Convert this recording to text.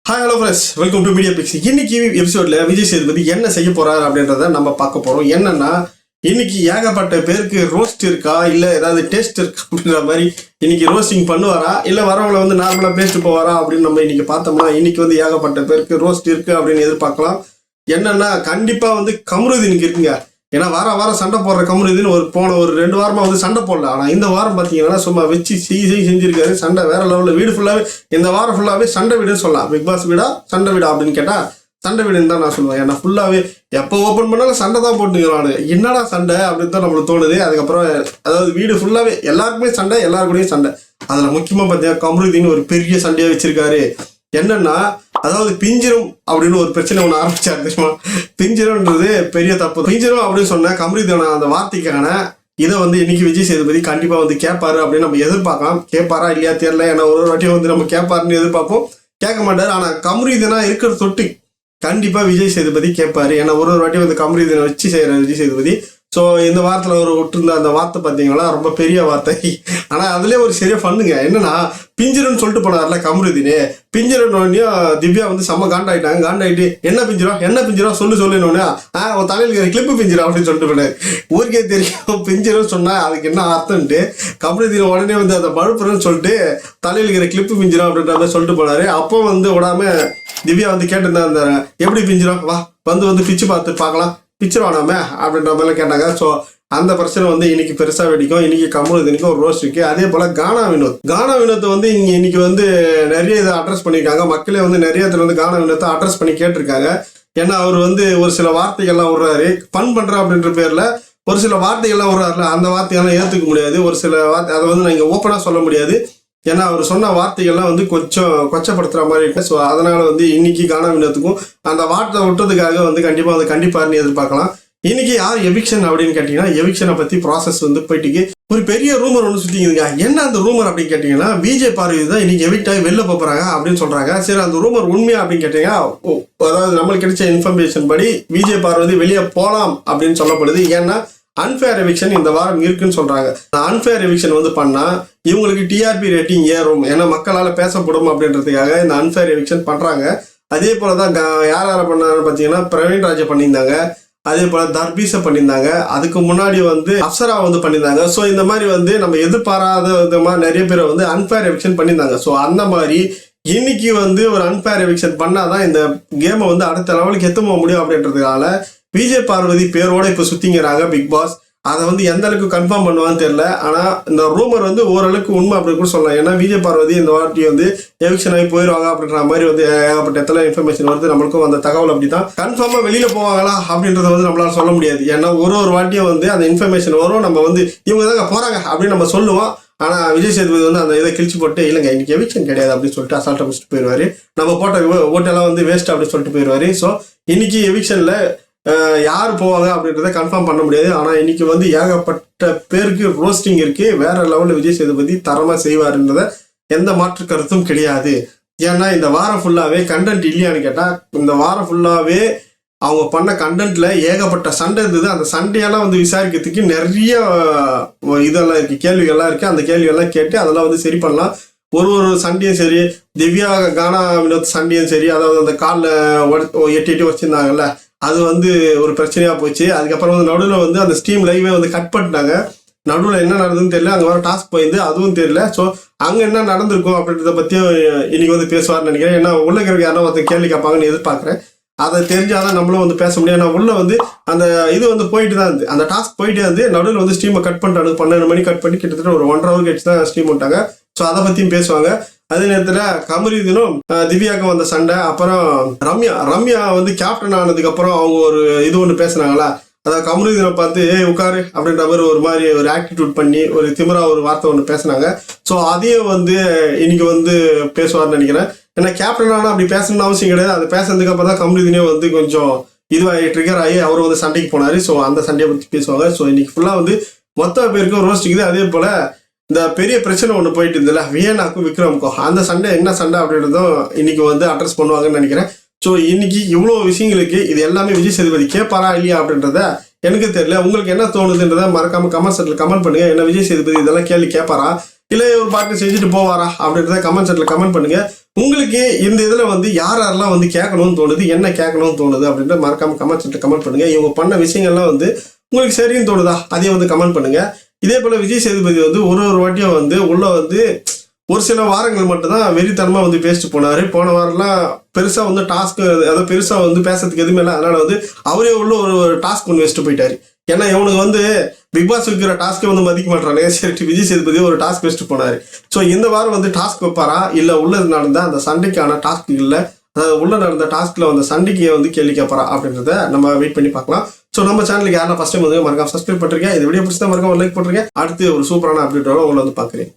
Hi hello friends, welcome to media picks. இன்னைக்கு எபிசோட்ல விஜய் சேதுபதி என்ன செய்ய போறாரு அப்படின்றத நம்ம பார்க்க போறோம். என்னன்னா, இன்னைக்கு ஏகப்பட்ட பேருக்கு ரோஸ்ட் இருக்கா இல்ல ஏதாவது டேஸ்ட் இருக்கா அப்படின்ற மாதிரி இன்னைக்கு ரோஸ்டிங் பண்ணுவாரா இல்ல வரவங்களை வந்து நார்மலா பேசிட்டு போவாரா அப்படின்னு நம்ம இன்னைக்கு பார்த்தோம்னா, இன்னைக்கு வந்து ஏகப்பட்ட பேருக்கு ரோஸ்ட் இருக்கு அப்படின்னு எதிர்பார்க்கலாம். என்னன்னா, கண்டிப்பா வந்து கமருதீனுக்கு இருக்குங்க. ஏன்னா வாரம் சண்டை போடுற கமருதீன் போன ஒரு 2 வாரமா வந்து சண்டை போடல. ஆனா இந்த வாரம் பாத்தீங்கன்னா சும்மா வச்சு செஞ்சிருக்காரு. சண்டை வேற லெவல்ல. வீடு ஃபுல்லாவே இந்த வாரம் ஃபுல்லாவே சண்டை வீடுன்னு சொல்லலாம். பிக் பாஸ் வீடா சண்டை வீடா அப்படின்னு கேட்டா சண்டை வீடுன்னு தான் நான் சொல்லுவேன். ஏன்னா ஃபுல்லாவே எப்போ ஓப்பன் பண்ணாலும் சண்டை தான் போட்டுக்கிறானு. என்னடா சண்டை அப்படின்னு தான் நம்மளுக்கு தோணுது. அதுக்கப்புறம் அதாவது வீடு ஃபுல்லாவே எல்லாருக்குமே சண்டை, எல்லாருக்கூடயும் சண்டை. அதுல முக்கியமா பாத்தீங்கன்னா கமருதீன் ஒரு பெரிய சண்டையா வச்சிருக்காரு. என்னன்னா, அதாவது பிஞ்சிரும் அப்படின்னு ஒரு பிரச்சனை ஒன்று ஆரம்பிச்சாரு தெரியுமா? பிஞ்சிரம்ன்றது பெரிய தப்பு. பிஞ்சிரும் அப்படின்னு சொன்ன கமருதீன அந்த வார்த்தைக்கான இதை வந்து இன்னைக்கு விஜய் சேதுபதி கண்டிப்பா வந்து கேட்பாரு அப்படின்னு நம்ம எதிர்பார்க்கலாம். கேட்பாரா இல்லையா தெரியல. ஏன்னா ஒரு வாட்டியும் வந்து நம்ம கேட்பாருன்னு எதிர்பார்ப்போம், கேட்க மாட்டாரு. ஆனா கமருதீனா இருக்கிற தொட்டு கண்டிப்பா விஜய் சேதுபதி கேட்பாரு. ஏன்னா ஒரு வாட்டியும் வந்து கமருதீனை வச்சு செய்யற விஜய் சேதுபதி. ஸோ இந்த வாரத்தில் ஒரு விட்டுருந்த அந்த வார்த்தை பார்த்தீங்களா, ரொம்ப பெரிய வார்த்தை. ஆனால் அதுலேயே ஒரு சரியா பண்ணுங்க. என்னன்னா, பிஞ்சிரன்னு சொல்லிட்டு போனார்ல கமருதீனே. பிஞ்சிரன்னோடனையும் திவ்யா வந்து செம்ம காண்டாயிட்டாங்க. காண்டாயிட்டு என்ன பிஞ்சிரம் சொல்லுன்னு உன் தலையில் இருக்கிற கிளிப்பு பிஞ்சிரம் அப்படின்னு சொல்லிட்டு போனாரு. ஊருக்கே தெரியும் பிஞ்சிரம் சொன்னா அதுக்கு என்ன அர்த்தம்ட்டு. கமருதீன் உடனே வந்து அந்த மழுப்புறன்னு சொல்லிட்டு தலையில் இருக்கிற கிளிப்பு பிஞ்சிரம் அப்படின்ற மாதிரி சொல்லிட்டு போனாரு. அப்போ வந்து விடாம திவ்யா வந்து கேட்டிருந்தா, அந்த எப்படி பிஞ்சிரம் வா வந்து பிச்சு பார்க்கலாம், பிச்சிருவானாமே அப்படின்ற மாதிரிலாம் கேட்டாங்க. ஸோ அந்த பிரச்சனை வந்து இன்னைக்கு பெருசா வெடிக்கும். இன்னைக்கு கமருதீனுக்கு ஒரு ரோஸ்ட் இருக்கு. அதே போல கானா வினோத் வந்து இன்னைக்கு வந்து நிறைய இதை அட்ரஸ் பண்ணியிருக்காங்க. மக்களே வந்து நிறைய இடத்துல வந்து கானா வினோத்தை அட்ரஸ் பண்ணி கேட்டிருக்காங்க. ஏன்னா அவர் வந்து ஒரு சில வார்த்தைகள்லாம் விடுறாரு. ஃபன் பண்ற அப்படின்ற பேர்ல ஒரு சில வார்த்தைகள்லாம் விடுறாருல, அந்த வார்த்தைகள்லாம் ஏற்றுக்க முடியாது. ஒரு சில வார்த்தை அதை வந்து நான் இங்கே ஓப்பனாக சொல்ல முடியாது. ஏன்னா அவர் சொன்ன வார்த்தைகள்லாம் வந்து கொஞ்சம் கொச்சப்படுத்துற மாதிரி இருக்கு. ஸோ அதனால வந்து இன்னைக்கு கானா வினோத்துக்கும் அந்த வார்த்தை விட்டதுக்காக வந்து கண்டிப்பாக வந்து கண்டிப்பாருன்னு எதிர்பார்க்கலாம். இன்னைக்கு யார் எவிக்ஷன் அப்படின்னு கேட்டீங்கன்னா, எவிக்ஷனை பத்தி ப்ராசஸ் வந்து போயிட்டு ஒரு பெரிய ரூமர் ஒன்று சுத்திக்குதுங்க. என்ன அந்த ரூமர் அப்படின்னு கேட்டீங்கன்னா, விஜய் பார்வதி தான் இன்னைக்கு எவிக்ட் ஆகி வெளில போறாங்க அப்படின்னு சொல்றாங்க. சரி, அந்த ரூமர் உண்மையா அப்படின்னு கேட்டீங்கன்னா, அதாவது நம்மளுக்கு கிடைச்ச இன்ஃபர்மேஷன் படி விஜய் பார்வதி வெளியே போலாம் அப்படின்னு சொல்லப்படுது. ஏன்னா அன்ஃபேர் எவிக்ஷன் இந்த வாரம் இருக்குன்னு சொல்றாங்க. அன்ஃபேர் எவிக்ஷன் வந்து பண்ணா இவங்களுக்கு டிஆர்பி ரேட்டிங் ஏறும், ஏன்னா மக்களால் பேசப்படும் அப்படின்றதுக்காக இந்த அன்ஃபேர் எவிக்ஷன் பண்றாங்க. அதே போலதான் யார் பண்ணாங்கன்னு பார்த்தீங்கன்னா, பிரவீன் ராஜா பண்ணியிருந்தாங்க. அதே போல தர்பீஸை பண்ணியிருந்தாங்க. அதுக்கு முன்னாடி வந்து அப்சரா வந்து பண்ணியிருந்தாங்க. ஸோ இந்த மாதிரி வந்து நம்ம எதிர்பாராத விதமாக நிறைய பேரை வந்து அன்ஃபேர் எவிக்ஷன் பண்ணியிருந்தாங்க. ஸோ அந்த மாதிரி இன்னைக்கு வந்து ஒரு அன்ஃபேர் எவிக்ஷன் பண்ணாதான் இந்த கேமை வந்து அடுத்த லெவலுக்கு எத்த போக முடியும் அப்படின்றதுனால விஜய் பார்வதி பேரோட இப்போ சுத்திங்கிறாங்க பிக் பாஸ். அதை வந்து எந்த அளவுக்கு கன்ஃபார்ம் பண்ணுவான்னு தெரியல. ஆனால் இந்த ரூமர் வந்து ஓரளவுக்கு உண்மை அப்படின்னு கூட சொல்லலாம். ஏன்னா விஜய் பார்வதி இந்த வாட்டி வந்து எவிக்ஷன் ஆகி போயிடுவாங்க அப்படின்ற மாதிரி வந்து ஏகப்பட்ட இடத்துல இன்ஃபர்மேஷன் வருது. நம்மளுக்கும் அந்த தகவல் அப்படி தான். கன்ஃபார்மாக வெளியில் போவாங்களா அப்படின்றத வந்து நம்மளால சொல்ல முடியாது. ஏன்னா ஒரு வாட்டியும் வந்து அந்த இன்ஃபர்மேஷன் வரும். நம்ம வந்து இவங்க தாங்க போகிறாங்க அப்படின்னு நம்ம சொல்லுவோம். ஆனால் விஜய் சேதுபதி வந்து அந்த இதை கிழிச்சு போட்டு இல்லைங்க இன்னைக்கு எவிக்ஷன் கிடையாது அப்படின்னு சொல்லிட்டு அசால்ட்டாக முடிச்சுட்டு போயிடுவாரு. நம்ம போட்ட ஓட்டெல்லாம் வந்து வேஸ்ட் அப்படின்னு சொல்லிட்டு போயிடுவாரு. ஸோ இன்னைக்கு எவிக்ஷனில் யார் போவாங்க அப்படின்றத கன்ஃபார்ம் பண்ண முடியாது. ஆனால் இன்னைக்கு வந்து ஏகப்பட்ட பேருக்கு ரோஸ்டிங் இருக்கு. வேற லெவலில் விஜய் சேதுபதி தரமாக செய்வாருன்றத எந்த மாற்று கருத்தும் கிடையாது. ஏன்னா இந்த வாரம் ஃபுல்லாகவே கண்டென்ட் இல்லையான்னு கேட்டால், இந்த வாரம் ஃபுல்லாகவே அவங்க பண்ண கண்டென்ட்ல ஏகப்பட்ட சண்டை இருந்தது. அந்த சண்டையெல்லாம் வந்து விசாரிக்கிறதுக்கு நிறைய இதெல்லாம் இருக்கு, கேள்விகள்லாம் இருக்கு. அந்த கேள்விகள்லாம் கேட்டு அதெல்லாம் வந்து சரி பண்ணலாம். ஒரு சண்டையும் சரி, திவ்யா கானா வினோத் சண்டையும் சரி, அதாவது அந்த காலில் எட்டி வச்சிருந்தாங்கல்ல, அது வந்து ஒரு பிரச்சனையா போச்சு. அதுக்கப்புறம் வந்து நடுவில் வந்து அந்த ஸ்டீம் லைவே வந்து கட் பண்ணிட்டாங்க. நடுவில் என்ன நடந்ததுன்னு தெரியல. அங்கே வர டாஸ்க் போயிருந்து அதுவும் தெரியல. ஸோ அங்கே என்ன நடந்திருக்கும் அப்படின்றத பற்றியும் இன்னைக்கு வந்து பேசுவார்னு நினைக்கிறேன். ஏன்னா உள்ள இருக்கிற யாரும் ஒருத்தர் கேள்வி கேட்பாங்கன்னு எதிர்பார்க்குறேன். அதை தெரிஞ்சாதான் நம்மளும் வந்து பேச முடியும். ஏன்னா உள்ள வந்து அந்த இது வந்து போயிட்டு தான் இருந்து, அந்த டாஸ்க் போயிட்டே இருந்து நடுவில் வந்து ஸ்டீமை கட் பண்ணிட்டாங்க. 12 மணி கட் பண்ணி கிட்டத்தட்ட ஒரு 1.5 hour கழிச்சு தான் ஸ்டீம் விட்டாங்க. ஸோ அதை பற்றியும் பேசுவாங்க. அதே நேரத்தில் கமருதீனும் திவ்யாவுக்கும் வந்த சண்டை. அப்புறம் ரம்யா வந்து கேப்டன் ஆனதுக்கு அப்புறம் அவங்க ஒரு இது ஒன்று பேசுனாங்களா, அதாவது கமருதீனை பார்த்து உட்காரு அப்படின்ற மாதிரி ஒரு ஆட்டிடியூட் பண்ணி ஒரு திமிரா ஒரு வார்த்தை ஒன்று பேசினாங்க. ஸோ அதையும் வந்து இன்னைக்கு வந்து பேசுவார்னு நினைக்கிறேன். ஏன்னா கேப்டன் ஆனால் அப்படி பேசணும்னு அவசியம் கிடையாது. அது பேசுறதுக்கு அப்புறம் தான் கமருதீனே வந்து கொஞ்சம் இதுவாகி ட்ரிகர் ஆகி அவர் வந்து சண்டைக்கு போனாரு. ஸோ அந்த சண்டையை பற்றி பேசுவாங்க. ஸோ இன்னைக்கு ஃபுல்லாக வந்து மொத்த பேருக்கும் ரோஸ்டிக்குது. அதே போல இந்த பெரிய பிரச்சனை ஒன்று போயிட்டு இருந்ததுல வியனாக்கும் விக்ரமுக்கும், அந்த சண்டை என்ன சண்டை அப்படின்றதும் இன்னைக்கு வந்து அட்ரஸ் பண்ணுவாங்கன்னு நினைக்கிறேன். ஸோ இன்னைக்கு இவ்வளோ விஷயங்களுக்கு இது எல்லாமே விஜய் சேதுபதி கேட்பாரா இல்லையா அப்படின்றத எனக்கு தெரியல. உங்களுக்கு என்ன தோணுதுன்றத மறக்காம கமெண்ட் செக்ஷன்ல கமெண்ட் பண்ணுங்க. என்ன விஜய் சேதுபதி இதெல்லாம் கேள்வி கேட்பாரா இல்லை ஒரு பாட்டு செஞ்சுட்டு போவாரா அப்படின்றத கமெண்ட் செக்ஷன்ல கமெண்ட் பண்ணுங்க. உங்களுக்கு இந்த இதுல வந்து யாரெல்லாம் வந்து கேட்கணும்னு தோணுது, என்ன கேட்கணும்னு தோணுது அப்படின்ற மறக்காம கமெண்ட் செக்ஷன்ல கமெண்ட் பண்ணுங்க. இவங்க பண்ண விஷயங்கள்லாம் வந்து உங்களுக்கு சரின்னு தோணுதா அதையும் வந்து கமெண்ட் பண்ணுங்க. இதே போல விஜய் சேதுபதி வந்து ஒரு வாட்டியும் வந்து உள்ள வந்து ஒரு சில வாரங்கள் மட்டும்தான் வெறித்தனமா வந்து பேசிட்டு போனாரு. போன வாரம்லாம் பெருசா வந்து டாஸ்க், அதாவது பெருசா வந்து பேசுறதுக்கு எதுவுமே இல்லை. அதனால வந்து அவரே உள்ள ஒரு டாஸ்க் ஒன்று வச்சுட்டு போயிட்டாரு. ஏன்னா இவனுக்கு வந்து பிக் பாஸ் வைக்கிற டாஸ்க்கே வந்து மதிக்க மாட்டானே, சரி விஜய் சேதுபதி ஒரு டாஸ்க் வச்சுட்டு போனாரு. ஸோ இந்த வாரம் வந்து டாஸ்க் வைப்பாரா, இல்லை உள்ள நடந்த அந்த சண்டைக்கான டாஸ்க் இல்லை, அதாவது உள்ள நடந்த டாஸ்க்ல வந்து சண்டைக்கு வந்து கேள்வி கேட்பாரா அப்படின்றத நம்ம வெயிட் பண்ணி பார்க்கலாம். ஸோ நம்ம சேனலுக்கு யாரெல்லாம் ஃபர்ஸ்ட் டைம் வந்து மறக்காம சப்ஸ்கிரைப் பண்ணிருக்கேன். இந்த வீடியோ பிடிச்சா மறக்காம லைக் போட்டுருக்கேன். அடுத்து ஒரு சூப்பரான அப்டேட்டோட உங்களை வந்து பார்க்குறேன்.